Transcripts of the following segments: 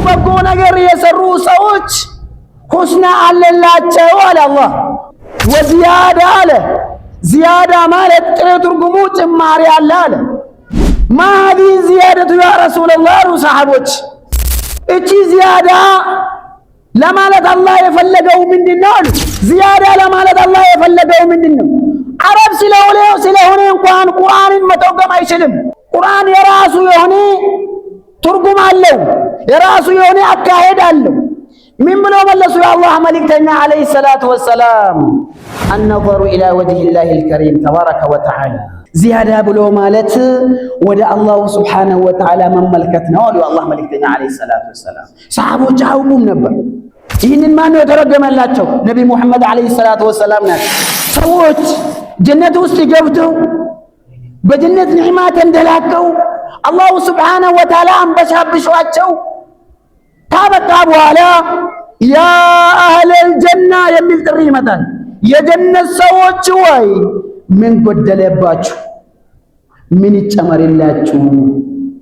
በጎ ነገር የሰሩ ሰዎች ሁስና አለላቸው አለ አላህ። ወዚያዳ አለ። ዚያዳ ማለት ጥሬ ትርጉሙ ጭማሪ አለ አለ። ማዲ ዚያደቱ ያ ረሱላህ አሉ ሰሃቦች። እቺ ዚያዳ ለማለት አላህ የፈለገው ምንድነው አሉ። ዚያዳ ለማለት አላህ የፈለገው ምንድነው? አረብ ስለሆነ እንኳን ቁርአንን መተርጎም አይችልም። ቁርአን የራሱ የሆነ ትርጉም አለው፣ የራሱ የሆነ አካሄድ አለው። ምን ብለው መለሱ የአላህ መልእክተኛ አለይሂ ሰላቱ ወሰላም? አነዘሩ ኢላ ወጅሂላሂል ከሪም ተባረከ ወተዓላ። ዚያዳ ብሎ ማለት ወደ አላሁ ሱብሓነሁ ወተዓላ መመልከት ነው አሉ የአላህ መልእክተኛ አለይሂ ሰላቱ ወሰላም። ሰሃቦች አያውቁም ነበር። ይህንን ማነው የተረገመላቸው? ነቢ ሙሐመድ አለይሂ ሰላቱ ወሰላም ናቸው። ሰዎች ጀነት ውስጥ ገብተው በጀነት ኒዕማ ተንደላቀው አላሁ ሱብሓነሁ ወተዓላ አንበሻብሿቸው ካበቃ በኋላ ያ አህለል ጀና የሚል ጥሪ ይመጣል። የጀነት ሰዎች ወይ ምን ጎደለባችሁ? ምን ይጨመርላችሁ?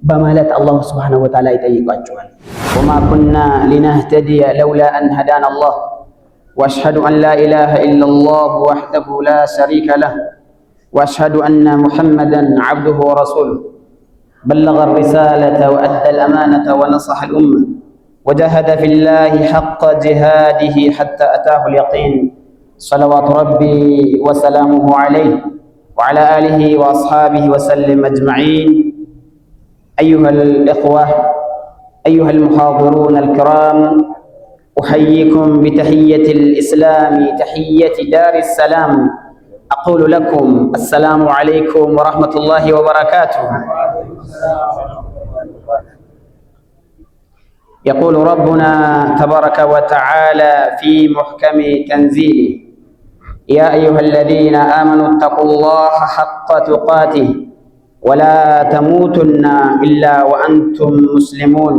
በማለት አላሁ ሱብሓነሁ ወተዓላ ይጠይቃቸዋል። ወማ ኩና ሊነህተዲየ ለውላ አን ሀዳና አላህ ወአሽሀዱ አን ላ ኢላሃ ኢለላህ ወሕደሁ ላ ሸሪከ ለህ ወአሽሀዱ አነ ሙሐመደን ዐብዱሁ ወረሱሉሁ በለገ ሪሳለተ ወአደል አማነተ ወነሰሐል ኡመ ወጀሀደ ፊላሂ ሐቀ ጂሃዲሂ ሐታ አታሁል የቂን ሰለዋቱ ረቢ ወሰላሙሁ ዐለይህ ወዐላ አሊሂ ወአስሓቢሂ ወሰለም አጅመዒን። أيها الإخوة أيها المحاضرون الكرام، أحييكم بتحية الإسلام تحية دار السلام. أقول لكم السلام عليكم ورحمة الله وبركاته. يقول ربنا تبارك وتعالى في محكم تنزيله: يا أيها الذين آمنوا اتقوا الله حق تقاته ولا تموتن إلا وأنتم مسلمون.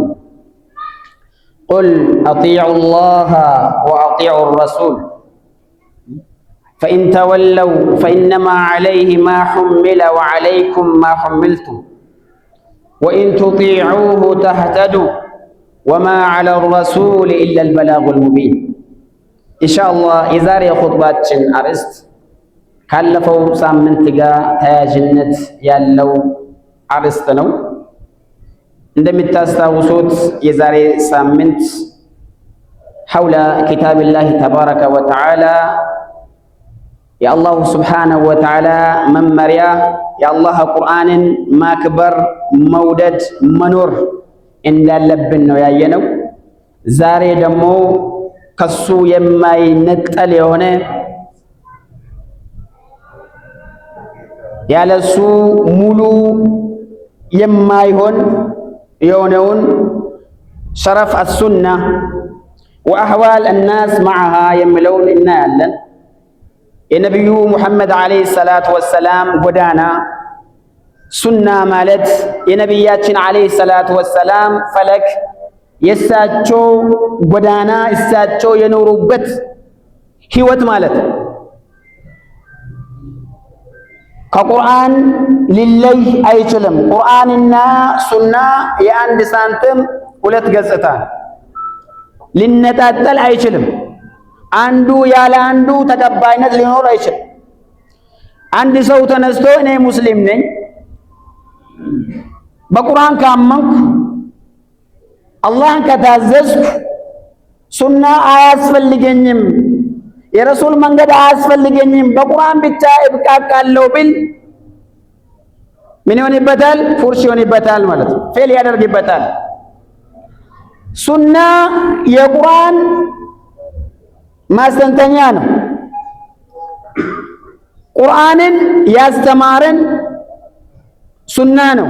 قل أطيعوا الله وأطيعوا الرسول فإن تولوا فإنما عليه ما حمل وعليكم ما حملتم وإن تطيعوه تهتدوا وما على الرسول إلا البلاغ المبين. إن شاء الله إذا خطباتنا أرست ካለፈው ሳምንት ጋር ተያያዥነት ያለው አርዕስት ነው። እንደምታስታውሱት የዛሬ ሳምንት ሐውለ ኪታቢላሂ ተባረከ ወተዓላ የአላሁ ሱብሓነሁ ወተዓላ መመሪያ የአላህ ቁርአንን ማክበር፣ መውደድ፣ መኖር እንዳለብን ነው ያየነው። ዛሬ ደግሞ ከሱ የማይነጠል የሆነ ያለሱ ሙሉ የማይሆን የሆነውን ሸረፍ አሱና ወአህዋል الناس معها የሚለውን እናያለን። የነቢዩ ሙሐመድ አለይሂ ሰላቱ ወሰላም ጎዳና ሱና ማለት የነቢያችን አለይሂ ሰላቱ ወሰላም ፈለክ የእሳቸው ጎዳና እሳቸው የኖሩበት ህይወት ማለት ነው። ከቁርአን ሊለይ አይችልም። ቁርአንና ሱና የአንድ ሳንቲም ሁለት ገጽታ ሊነጣጠል አይችልም። አንዱ ያለ አንዱ ተቀባይነት ሊኖር አይችልም። አንድ ሰው ተነስቶ እኔ ሙስሊም ነኝ፣ በቁርአን ካመንኩ፣ አላህን ከታዘዝኩ፣ ሱና አያስፈልገኝም፣ የረሱል መንገድ አያስፈልገኝም፣ በቁርአን ብቻ እብቃቃለሁ ብል ምን ይሆንበታል? ፉርሽ ይሆንበታል ማለት ነው። ፌል ያደርግበታል። ሱና የቁርአን ማስተንተኛ ነው። ቁርአንን ያስተማረን ሱና ነው።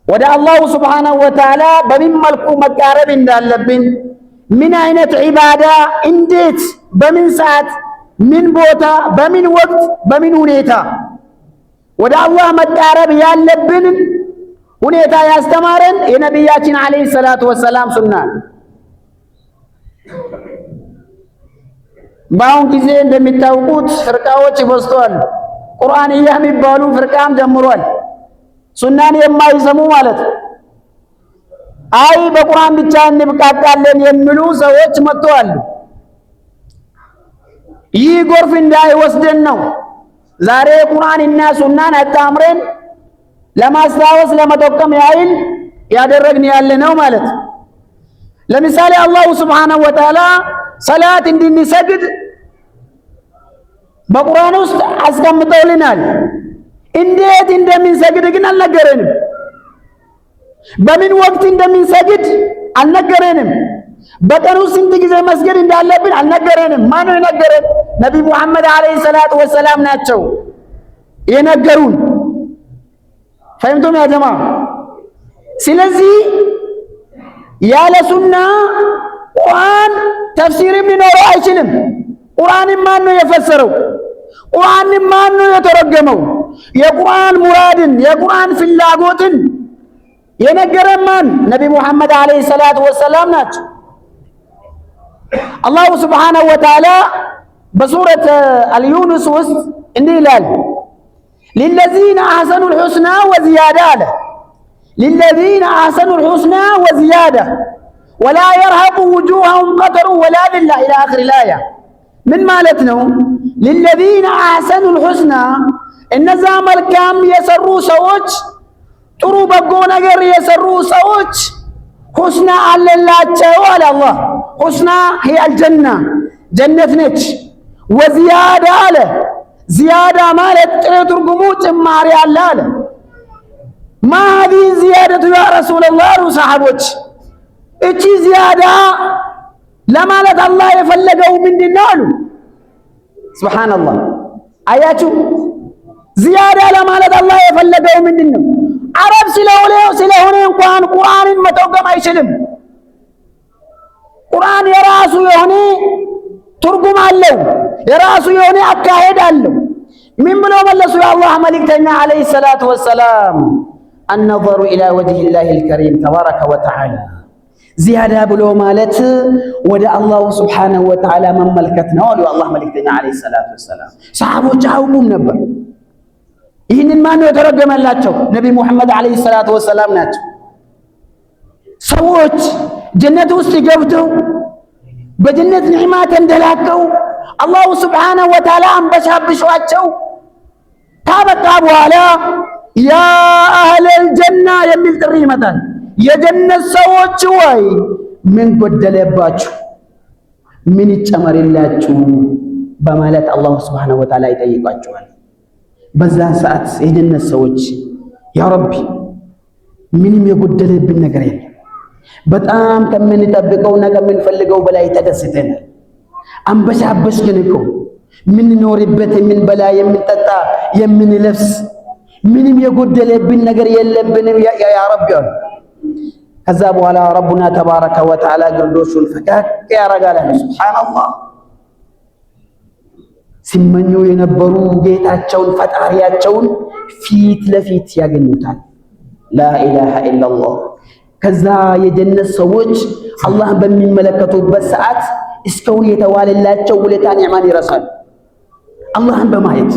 ወደ አላሁ ሱብሓነሁ ወተዓላ በምን መልኩ መቃረብ እንዳለብን፣ ምን አይነት ዒባዳ እንዴት፣ በምን ሰዓት፣ ምን ቦታ፣ በምን ወቅት፣ በምን ሁኔታ ወደ አላህ መቃረብ ያለብንን ሁኔታ ያስተማረን የነቢያችን አለይሂ ሰላቱ ወሰላም ሱና ነው። በአሁን ጊዜ እንደሚታወቁት ፍርቃዎች በዝተዋል። ቁርአንያ የሚባሉ ፍርቃም ጀምሯል። ሱናን የማይሰሙ ማለት አይ በቁርአን ብቻ እንብቃቃለን የሚሉ ሰዎች መጥተዋል። ይህ ጎርፍ እንዳይወስደን ነው ዛሬ ቁርአንና ሱናን አጣምረን ለማስታወስ ለመጠቀም ያህል ያደረግን ያለነው ማለት። ለምሳሌ አላሁ ሱብሓነሁ ወተዓላ ሰላት እንድንሰግድ በቁርአን ውስጥ አስቀምጠውልናል። እንዴት እንደምንሰግድ ግን አልነገረንም። በምን ወቅት እንደምንሰግድ አልነገረንም። በቀን ውስጥ ስንት ጊዜ መስገድ እንዳለብን አልነገረንም። ማን ነው የነገረን? ነብዩ መሐመድ አለይሂ ሰላቱ ወሰላም ናቸው የነገሩን። ፈህምቱም ያ ጀማ። ስለዚህ ያለ ሱና ቁርአን ተፍሲርም ሊኖረው አይችልም። ቁርአንን ማን ነው የፈሰረው? ቁርአንን ማን ነው የተረገመው? የቁርአን ሙራድን የቁርአን ፍላጎትን የነገረን ማን? ነብዩ መሐመድ አለይሂ ሰላቱ ወሰላም ናቸው። አላሁ ሱብሓነሁ ወተዓላ በሱረት አልዩኑስ ውስጥ እንዲህ ይላል፣ ሊለዚነ አሕሰኑል ሑስና ወዚያዳ አለ። ሊለዚነ አሕሰኑል ሑስና ወዚያዳ ወላ የርሀቁ ውጁሀሁም ቀተሩ ወላ ዚላ ኢላ አኺሪል አያ። ምን ማለት ነው? ሊለዚነ አሕሰኑል ሑስና እነዛ መልካም የሰሩ ሰዎች፣ ጥሩ በጎ ነገር የሰሩ ሰዎች ሁስና አለላቸው አለ አላህ። ሁስና ሂየ አልጀና ጀነት ነች። ወዚያዳ አለ። ዚያዳ ማለት ጥሬ ትርጉሙ ጭማሪ አለ አለ። ማ ሀዚህ ዚያደቱ ያ ረሱለላህ አሉ ሰሐቦች። እቺ ዚያዳ ለማለት አላህ የፈለገው ምንድን ነው አሉ። ሱብሓነላህ። አያችሁ፣ ዚያዳ ለማለት አላህ የፈለገው ምንድን ነው? አረብ ስለሆነ እንኳን ቁርአንን መተርጎም አይችልም። ቁርአን የራሱ የሆነ ትርጉም አለው፣ የራሱ የሆነ አካሄድ አለው። ምን ብለው መለሱ የአላህ መልእክተኛ አለይሂ ሰላቱ ወሰላም? አነዘሩ ኢላ ወጅሂላሂል ከሪም ተባረከ ወተዓላ። ዚያዳ ብሎ ማለት ወደ አላሁ ሱብሓነሁ ወተዓላ መመልከት ነው አሉ የአላህ መልእክተኛ አለይሂ ሰላቱ ወሰላም። ሰሃቦች አያውቁም ነበር። ይህንን ማን ነው የተረገመላቸው? ነቢ ሙሐመድ አለይሂ ሰላቱ ወሰላም ናቸው። ሰዎች ጀነት ውስጥ ገብተው በጀነት ኒዕማ ተንደላቀው አላሁ ሱብሓነሁ ወተዓላ አንበሻብሿቸው ታበቃ በኋላ ያ አህለል ጀና የሚል ጥሪ ይመጣል። የጀነት ሰዎች ወይ ምን ጎደለባችሁ? ምን ይጨመርላችሁ? በማለት አላሁ ሱብሓነሁ ወተዓላ ይጠይቋቸዋል። በዛን ሰዓት የጀነት ሰዎች ያ ረቢ ምንም የጎደለብን ነገር የለም፣ በጣም ከምንጠብቀውና ከምንፈልገው በላይ ተደስተናል። አንበሻበሽን እኮ ምንኖርበት፣ የምንበላ፣ የምንጠጣ፣ የምንለብስ ምንም የጎደለብን ነገር የለብንም ያ ረቢ አሉ። ከዛ በኋላ ረቡና ተባረከ ወተዓላ ግርዶሹን ፈቀቅ ያረጋል። ሱብሓነላህ። ሲመኙ የነበሩ ጌታቸውን ፈጣሪያቸውን ፊት ለፊት ያገኙታል። ላኢላሃ ኢለላህ። ከዛ የጀነት ሰዎች አላህን በሚመለከቱበት ሰዓት እስካሁን የተዋለላቸው ውለታ ኒዕማን ይረሳሉ አላህን በማየት።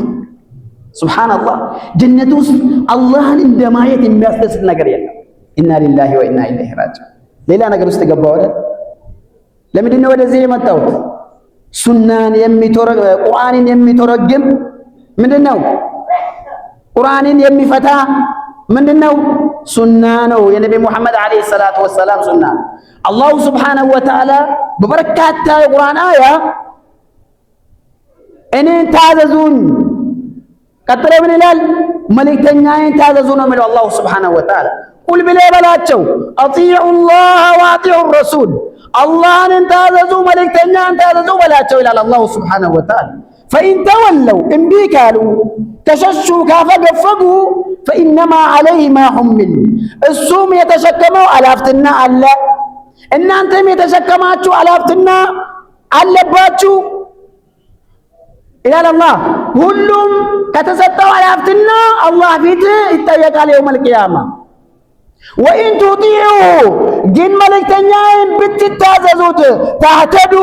ሱብሓነላህ። ጀነት ውስጥ አላህን እንደማየት የሚያስደስት ነገር የለም። ኢና ሊላሂ ወኢና ኢለይሂ ራጂዑን። ሌላ ነገር ውስጥ ገባው አይደል? ለምንድን ነው ወደዚህ የመጣሁት? ሱናን ቁርአንን የሚተረግም ምንድነው? ቁርአንን የሚፈታ ምንድነው? ሱና ነው። የነቢ ሙሐመድ አለይሂ ሰላቱ ወሰላም ሱና። አላሁ ሱብሓነሁ ወተዓላ በበርካታ የቁርአን አያ እኔን ታዘዙኝ፣ ቀጥሎ ምን ይላል? መልእክተኛዬን ታዘዙ ነው የሚለው አላሁ ሱብሓነሁ ወተዓላ። ቁል ብለህ በላቸው አጢዑ ላህ ወአጢዑ ረሱል፣ አላህን ታዘዙ መልእክተኛን ታዘዙ በላቸው ይላል አላሁ ሱብሓነሁ ወተዓላ። ፈኢን ተወለው እምቢ ካሉ ከሸሹ ካፈገፈጉ ፈኢነማ ዐለይሂ ማ ሑሚል፣ እሱም የተሸከመው አላፍትና አለ፣ እናንተም የተሸከማችሁ አላፍትና አለባችሁ ይላል አላህ። ሁሉም ከተሰጠው አላፍትና አላህ ፊት ይጠየቃል የውመል ቂያማ። ወኢን ቱጢዑ ግን መልእክተኛዬን ብትታዘዙት ታህተዱ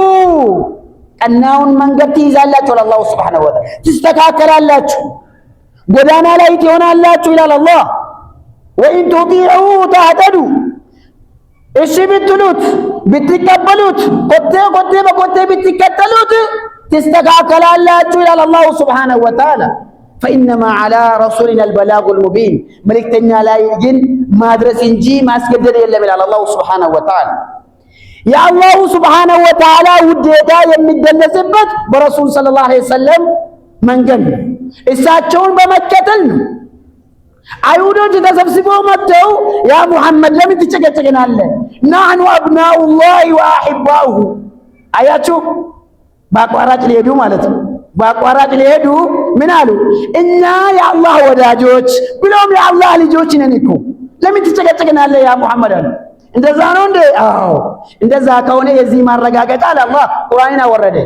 ቀናውን መንገድ ትይዛላችሁ አላሁ ሱብሓነሁ ወተዓላ፣ ትስተካከላላችሁ፣ ጎዳና ላይ ትሆናላችሁ ይላል አላህ። ወኢን ቱጢዑ ታህተዱ እሺ ብትሉት ብትቀበሉት ኮቴ በኮቴ ብትከተሉት ትስተካከላላችሁ ይላል አላሁ ሱብሓነሁ ወተዓላ። ፈኢነማ ዐላ ረሱሊና አልበላጉል ሙቢን መልእክተኛ ላይ ግን ማድረስ እንጂ ማስገደድ የለም ይላል አላሁ ሱብሓነሁ ወተዓላ። የአላሁ ሱብሓነሁ ወተዓላ ውዴታ የሚገለጽበት በረሱል ሰለላሁ ዐለይሂ ወሰለም መንገድ ነው፣ እሳቸውን በመከተል ነው። አይሁዶች ተሰብስበው መጥተው ያ ሙሐመድ ለምን ትጨቀጨቀናለህ? ናህኑ አብናኡላሂ ወአሒባኡሁ። አያችሁ፣ በአቋራጭ ሊሄዱ ማለት ነው። በአቋራጭ ሊሄዱ ምን አሉ? እኛ የአላህ ወዳጆች ብሎም የአላህ ልጆች ነን እኮ ለምን ትጨቀጨቀናለህ ያ ሙሐመድ አሉ። እንደዛ ነው እንዴ? አዎ፣ እንደዛ ከሆነ የዚህ ማረጋገጫ አላህ ቁርአንን አወረደ።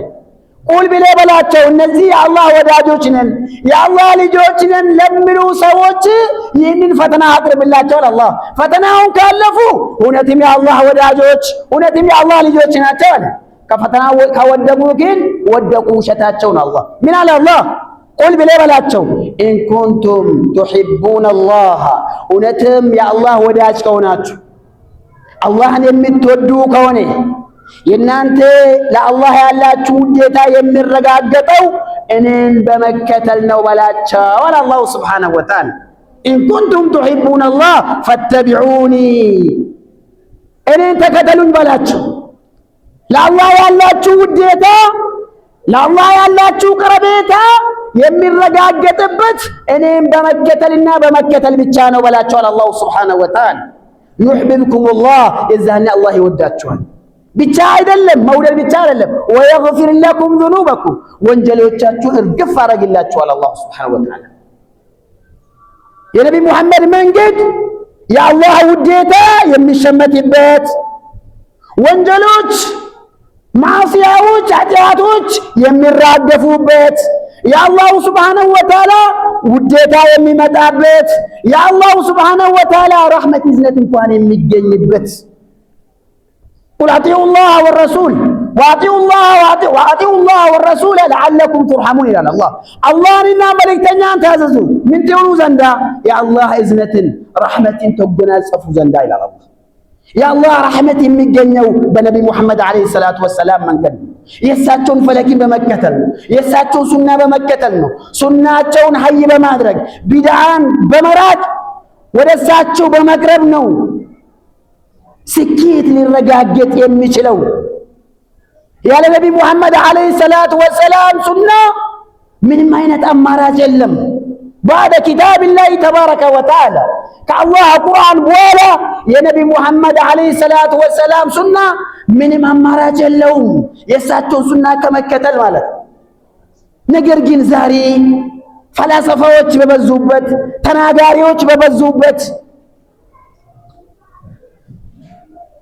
ቁል ብለህ በላቸው እነዚህ የአላህ ወዳጆች ነን የአላህ ልጆች ነን ለሚሉ ሰዎች ይህንን ፈተና አቅርብላቸዋል። አላህ ፈተናውን ካለፉ እውነትም የአላህ ወዳጆች እውነትም የአላህ ልጆች ናቸው አለ። ከፈተናው ከወደቁ ግን ወደቁ፣ ውሸታቸውን አላህ ምን አለ? አላህ ቁል ብለህ በላቸው ኢን ኩንቱም ቱሒቡነ አላህ እውነትም የአላህ ወዳጅ ከሆናችሁ አላህን የምትወዱ ከሆነ የእናንተ ለአላህ ያላችሁ ውዴታ የሚረጋገጠው እኔን በመከተል ነው በላቸው አለ አላሁ ሱብሓነሁ ወተዓላ። ኢን ኩንቱም ቱሒቡነ አላህ ፈተቢዑኒ እኔን ተከተሉኝ በላቸው። ለአላህ ያላችሁ ውዴታ ለአላህ ያላችሁ ቀረቤታ የሚረጋገጥበት እኔን በመከተልና በመከተል ብቻ ነው በላቸው አለ አላሁ ሱብሓነሁ ወተዓላ። ዩሕቢብኩሙላህ የዛኔ አላህ ይወዳችኋል። ብቻ አይደለም መውደድ ብቻ አይደለም፣ ወየግፊር ለኩም ዙኑበኩም ወንጀሎቻችሁን እርግፍ አረግላችኋል አላህ ሱብሓነሁ ወተዓላ። የነቢ ሙሐመድ መንገድ የአላህ ውዴታ የሚሸመትበት ወንጀሎች፣ ማዕሲያዎች፣ ኃጢአቶች የሚራገፉበት የአላሁ ሱብሓነሁ ወተዓላ ውዴታ የሚመጣበት የአላሁ ሱብሓነሁ ወተዓላ ረሕመት እዝነት እንኳን የሚገኝበት ቁል አጢዑ ላህ ወረሱል ወአጢዑ ላህ ወረሱል ለዓለኩም ቱርሐሙን ይላል አላህ። አላህንና መልእክተኛን ታዘዙ ምን ትሆኑ ዘንዳ የአላህ እዝነትን ረሕመትን ተጎናጸፉ ዘንዳ ይላል አላህ። የአላህ ረሕመት የሚገኘው በነቢ ሙሐመድ ዓለይሂ ሰላቱ ወሰላም መንገድ ነው። የእሳቸውን ፈለግን በመከተል ነው። የእሳቸውን ሱና በመከተል ነው። ሱናቸውን ሀይ በማድረግ ቢድዓን በመራቅ ወደ እሳቸው በመቅረብ ነው ስኬት ሊረጋገጥ የሚችለው። ያለ ነቢ ሙሐመድ ዓለይሂ ሰላቱ ወሰላም ሱና ምንም አይነት አማራጭ የለም። ባዕደ ኪታቢላሂ ተባረከ ወተዓላ ከአላህ ቁርአን በኋላ የነቢ ሙሐመድ ዓለይሂ ሰላቱ ወሰላም ሱና ምንም አማራጭ የለውም የእሳቸውን ሱና ከመከተል ማለት። ነገር ግን ዛሬ ፈላሰፋዎች በበዙበት፣ ተናጋሪዎች በበዙበት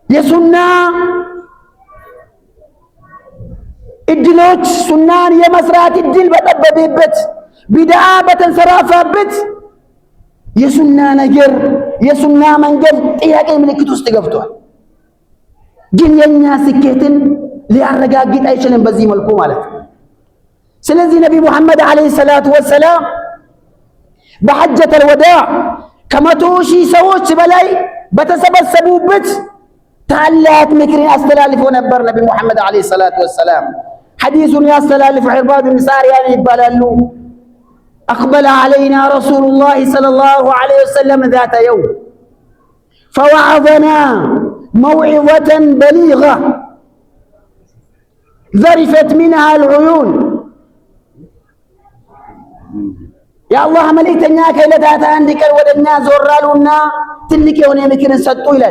የሱና እድሎች ሱናን የመስራት እድል በጠበበበት ቢድዓ በተንሰራፋበት የሱና ነገር የሱና መንገድ ጥያቄ ምልክት ውስጥ ገብቷል። ግን የኛ ስኬትን ሊያረጋግጥ አይችልም በዚህ መልኩ ማለት ነው። ስለዚህ ነቢ ሙሐመድ ዓለይሂ ሰላቱ ወሰላም በሐጀተል ወዳዕ ከ100,000 ሰዎች በላይ በተሰበሰቡበት ታላቅ ምክርን አስተላልፎ ነበር ነቢ ሙሐመድ ዓለይሂ ሰላቱ ወሰላም። ሐዲሱን ያስተላልፉ ዒርባድ ብን ሳሪያ ይባላሉ። أقبل علينا رسول الله صلى الله عليه وسلم ذات يوم فوعظنا موعظة بليغة ذرفت منها العيون. يا الله مليتنا كيلتات عندك ودنا زورالونا تلك يوني مكر سطو إلى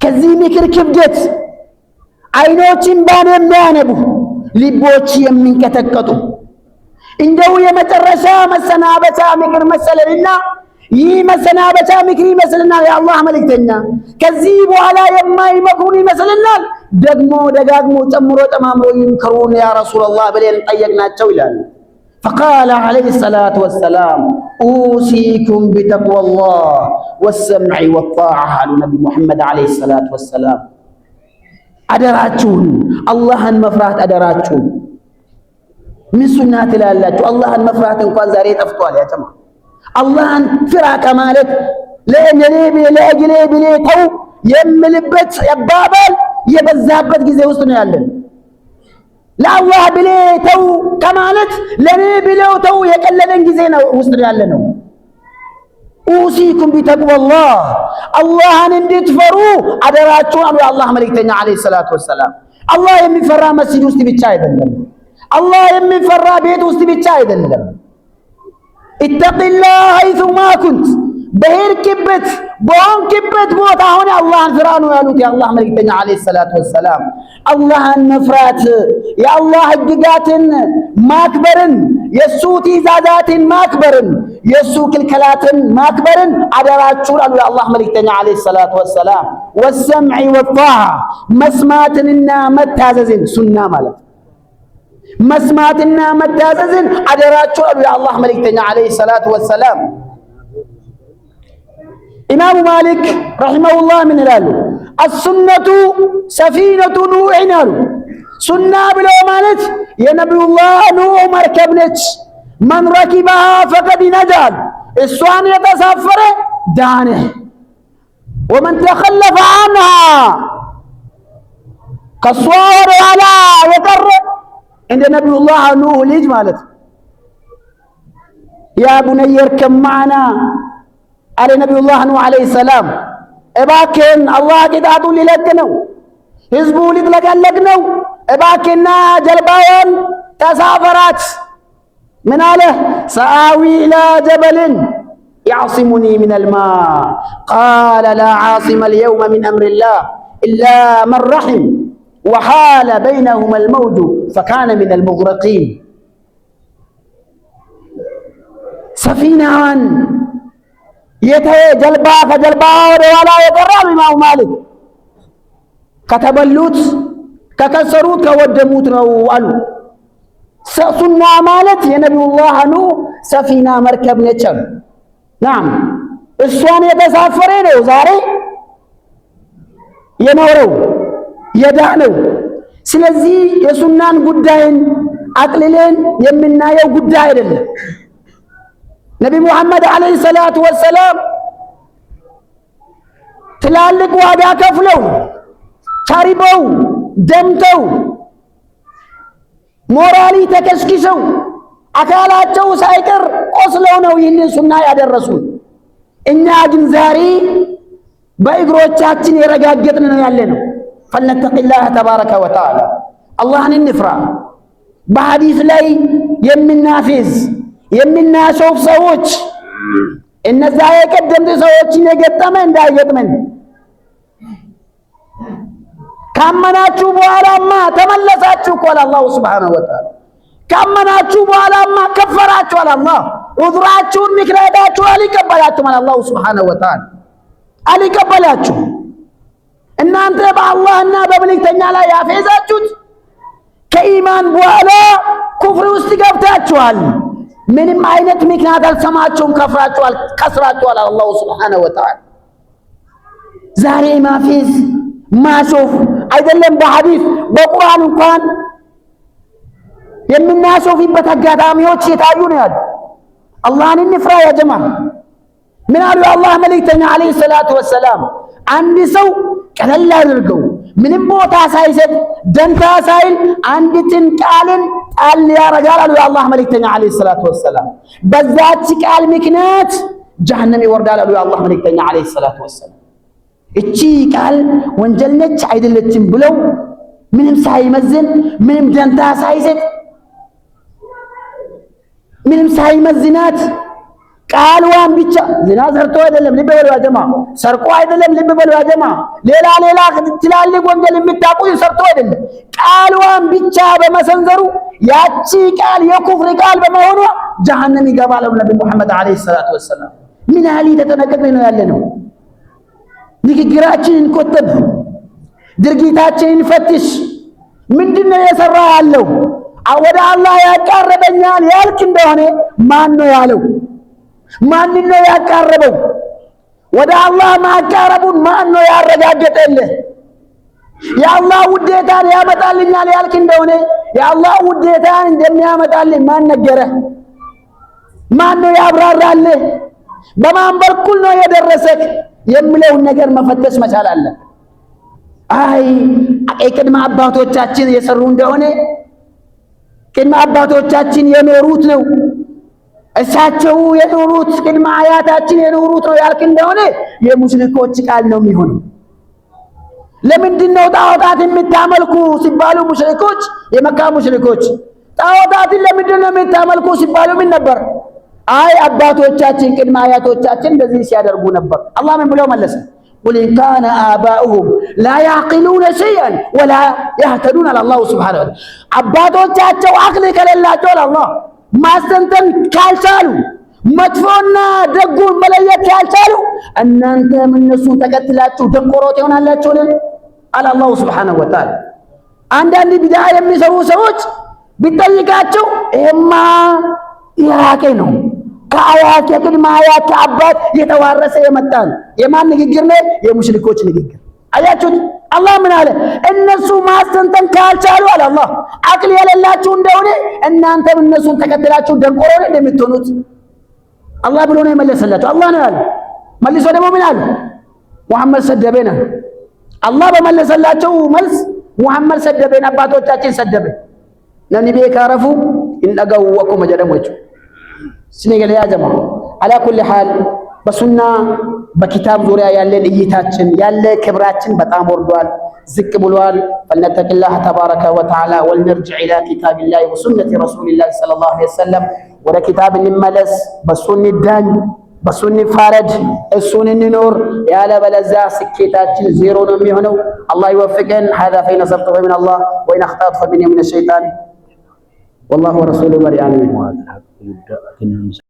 كذي مكر كبدت عينوچن بان የሚያነቡ ልቦች የሚንከተከቱ እንደው የመጨረሻ መሰናበቻ ምክር መሰለንና ይህ መሰናበቻ ምክር ይመስልና የአላህ መልእክተኛ ከዚህ በኋላ የማይመክሩን ይመስልናል። ደግሞ ደጋግሞ ጨምሮ ጠማምሮ ይምከሩን ያ ረሱላህ ብለን ጠየቅናቸው ይላል። فقال عليه الصلاة والسلام أوصيكم بتقوى الله والسمع والطاعة على النبي محمد عليه الصلاة والسلام أدراتون الله مفرات أدراتون من سنة الله الله مفرات انقوان زاري تفتوال يا جماعة الله فرع كمالك ለእግሌ ብሌ ተው የምልበት ያባባል የበዛበት ጊዜ ውስጥ ነው ያለን። ለአላህ ብሌ ተው ከማለት ለኔ ብለው ተው የቀለለን ጊዜ ነው ውስጥ ያለነው። ኡሲኩም ቢተቅወላህ አላህን እንድትፈሩ አደራችሁን አሉ የአላህ መልእክተኛ ዓለይሂ ሰላቱ ወሰላም። አላህ የሚፈራ መስጂድ ውስጥ ብቻ አይደለም፣ አላህ የሚፈራ ቤት ውስጥ ብቻ አይደለም። ኢተቂላህ ሐይሱማ ኩንት በሄድክበት በሆንክበት ቦታ ሆነ አላህን ፍራ ነው ያሉት የአላህ መልእክተኛ ዓለይሂ ሰላቱ ወሰላም። አላህን መፍራት የአላህ ሕግጋትን ማክበርን የሱ ትእዛዛትን ማክበርን የሱ ክልከላትን ማክበርን አደራችሁን አሉ የአላህ መልእክተኛ ዓለይሂ ሰላቱ ወሰላም። ወሰምዒ ወጣዓ መስማትንና መታዘዝን ሱና ማለት መስማትና መታዘዝን አደራችሁን አሉ የአላህ መልእክተኛ ዓለይሂ ሰላቱ ወሰላም። ኢማሙ ማሊክ ረሒመሁላህ ምን ይላሉ? አሱነቱ ሰፊነቱ ኑሕን አሉ። ሱና ብለው ማለት የነቢዩላህ ኑሕ መርከብ ነች። መን ረኪበሃ ፈቀድ ነጃል እሷን የተሳፈረ ዳነ። ወመን ተኸለፈ አንሃ ከሷ ወደ ኋላ የቀረ እንደ ነቢዩላህ ኑሕ ልጅ ማለት ያ ቡነየ እርከብ መዐና አለ ነቢዩላህ ኑሕ ዓለይሂ ሰላም። እባክህን አላህ ቅጣቱን ሊለቅ ነው፣ ህዝቡ ሊጥለቀለቅ ነው፣ እባክህና ጀልባዋን ተሳፈራት። ምን አለ? ሰአዊ ኢላ ጀበልን ያዕሲሙኒ ሚነል ማእ ቃለ ላ ዓሲመ አልየውመ ሚን አምሪላህ ኢላ መን ረሒም ወሓለ በይነሁመል መውጁ ፈካነ ሚነል ሙግረቂን። ሰፊናዋን ጀልባ ከጀልባ ወደ ኋላ የቀራሉ ኢማሙ ማሊክ ከተበሉት ከከሰሩት ከወደሙት ነው አሉ። ሱና ማለት የነቢዩላህ ኑሕ ሰፊና መርከብ ነች አሉ። ናም እሷን የተሳፈረ ነው ዛሬ የኖረው የዳነው። ስለዚህ የሱናን ጉዳይን አቅልለን የምናየው ጉዳይ አይደለም። ነቢ ሙሐመድ ዓለይሂ ሰላቱ ወሰላም ትላልቅ ዋጋ ከፍለው ተርበው ደምተው ሞራሊ ተከስክሰው አካላቸው ሳይቀር ቆስለው ነው ይህንን ሱና ያደረሱን። እኛ ግን ዛሬ በእግሮቻችን የረጋገጥን ነው ያለነው። ፈለተቂላህ ተባረከ ወተዓላ አላህን እንፍራ። በሐዲስ ላይ የምናፌዝ የምናሾፍ ሰዎች እነዛ የቀደምት ሰዎችን የገጠመ እንዳይገጥመን። ካመናችሁ በኋላማ ተመለሳችሁ እኮ አላህ ሱብሓነሁ ወተዓላ። ካመናችሁ በኋላማ ከፈራችሁ አላህ ዑዝራችሁን ምክንያታችሁን አልቀበላችሁም አላህ ሱብሓነሁ ወተዓላ አልቀበላችሁ። እናንተ በአላህና በመልእክተኛ ላይ ያፌዛችሁት ከኢማን በኋላ ኩፍር ውስጥ ገብታችኋል። ምንም አይነት ምክንያት አልሰማችሁም፣ ከፍራችኋል፣ ከስራችኋል አላህ ሱብሓነሁ ወተዓላ። ዛሬ ማፌዝ ማሾፍ አይደለም በሐዲስ በቁርአን እንኳን የምናሾፍበት አጋጣሚዎች የታዩ ነው ያሉ። አላህን እንፍራ ያ ጀማዓ። ምን አሉ የአላህ መልእክተኛ ዓለይሂ ሰላቱ ወሰላም? አንድ ሰው ቀለል አድርገው ምንም ቦታ ሳይሰጥ ደንታ ሳይል አንዲትን ቃልን ጣል ያረጋል አሉ የአላህ መልእክተኛ ዓለይሂ ሰላቱ ወሰላም። በዛች ቃል ምክንያት ጀሃነም ይወርዳል አሉ የአላህ መልእክተኛ ዓለይሂ ሰላቱ ወሰላም። እቺ ቃል ወንጀል ነች አይደለችም ብለው ምንም ሳይመዝን ምንም ደንታ ሳይሰጥ ምንም ሳይመዝናት ቃልዋን ብቻ ዝና ሰርቶ አይደለም ልብ በሉ ያ ጀማዓ፣ ሰርቆ አይደለም ልብ በሉ ያ ጀማዓ፣ ሌላ ትላልቅ ወንጀል የምታውቁት ሰርቶ አይደለም፣ ቃልዋን ብቻ በመሰንዘሩ ያቺ ቃል የኩፍር ቃል በመሆኗ ጀሃነም ይገባል ነቢ ሙሐመድ ዓለይሂ ሰላቱ ወሰላም። ምን ያህል ተጠነቀቅን ነው ያለነው? ንግግራችንን እንቆጥብ፣ ድርጊታችንን ፈትሽ። ምንድነው የሰራ ያለው? ወደ አላህ ያቃረበኛል ያልክ እንደሆነ ማን ነው ያለው? ማን ነው ያቃረበው? ወደ አላህ ማቃረቡን ማን ነው ያረጋገጠልህ? የአላህ ውዴታን ያመጣልኛል ያልክ እንደሆነ የአላህ ውዴታን እንደሚያመጣልህ ማን ነገረህ? ማን ነው ያብራራልህ? በማን በኩል ነው የደረሰክ የሚለውን ነገር መፈተሽ መቻል አለ። አይ ቅድመ አባቶቻችን የሰሩ እንደሆነ ቅድመ አባቶቻችን የኖሩት ነው እሳቸው የኖሩት ቅድመ አያታችን የኖሩት ነው ያልክ እንደሆነ የሙሽሪኮች ቃል ነው የሚሆነው። ለምንድነው ጣዖታት የምታመልኩ ሲባሉ ሙሽሪኮች የመካ ሙሽሪኮች ጣዖታትን ለምንድነው የምታመልኩ ሲባሉ ምን ነበር? አይ አባቶቻችን ቅድመ አያቶቻችን እንደዚህ ሲያደርጉ ነበር። አላህ ምን ብሎ መለሰ? ቁል ኢን ካነ አባኡሁም ላ ያዕቂሉነ ሸይአን ወላ የህተዱን አለ አላሁ ሱብሓነሁ ወተዓላ። አባቶቻቸው አቅል ከሌላቸው አላህ ማስተንተን ካልቻሉ መጥፎና ደጉን መለየት ካልቻሉ እናንተም እነሱን ተከትላችሁ ደንቆሮት ይሆናላችሁ አለ አላሁ ሱብሓነሁ ወተዓላ። አንዳንድ ቢድዓ የሚሰሩ ሰዎች ቢጠይቃቸው ይሄማ የራቀ ነው ከአያት የቅድመ አያት ከአባት የተዋረሰ የመጣ ነው። የማን ንግግር ነው? የሙሽሪኮች ንግግር። አያችሁት? አላህ ምን አለ? እነሱ ማስተንተን ካልቻሉ አለ አላህ አቅል የሌላችሁ እንደሆነ እናንተም እነሱን ተከትላችሁ ደንቆሮ እንደምትሆኑት አላህ ብሎ ነው የመለሰላቸው። አላህ ነው ያለው። መልሶ ደግሞ ምን አለ? ሙሐመድ ሰደበና። አላህ በመለሰላቸው መልስ ሙሐመድ ሰደበና፣ አባቶቻችን ሰደበ ነብይ ካረፉ እንደጋው ወቁ መጀደሞች ስነገለ ያ ጀማ አላ ኩል ሐል በሱና በኪታብ ዙሪያ ያለ እይታችን ያለ ክብራችን በጣም ወርዷል፣ ዝቅ ብሏል። ፈለተቅላህ ተባረከ ወተዓላ ወልነርጅዕ ኢላ ኪታቢላህ ወሱነቲ ረሱሊላህ ሰለላሁ ዐለይሂ ወሰለም። ወደ ኪታብ እንመለስ፣ በሱን ዳኝ፣ በሱን ፋረድ፣ እሱን እንኖር። ያለ በለዚያ ስኬታችን ዜሮ ነው የሚሆነው። አላህ ይወፍቀን። هذا فإن صبت من الله وإن أخطأت فمن الشيطان والله ورسوله بريئان منه.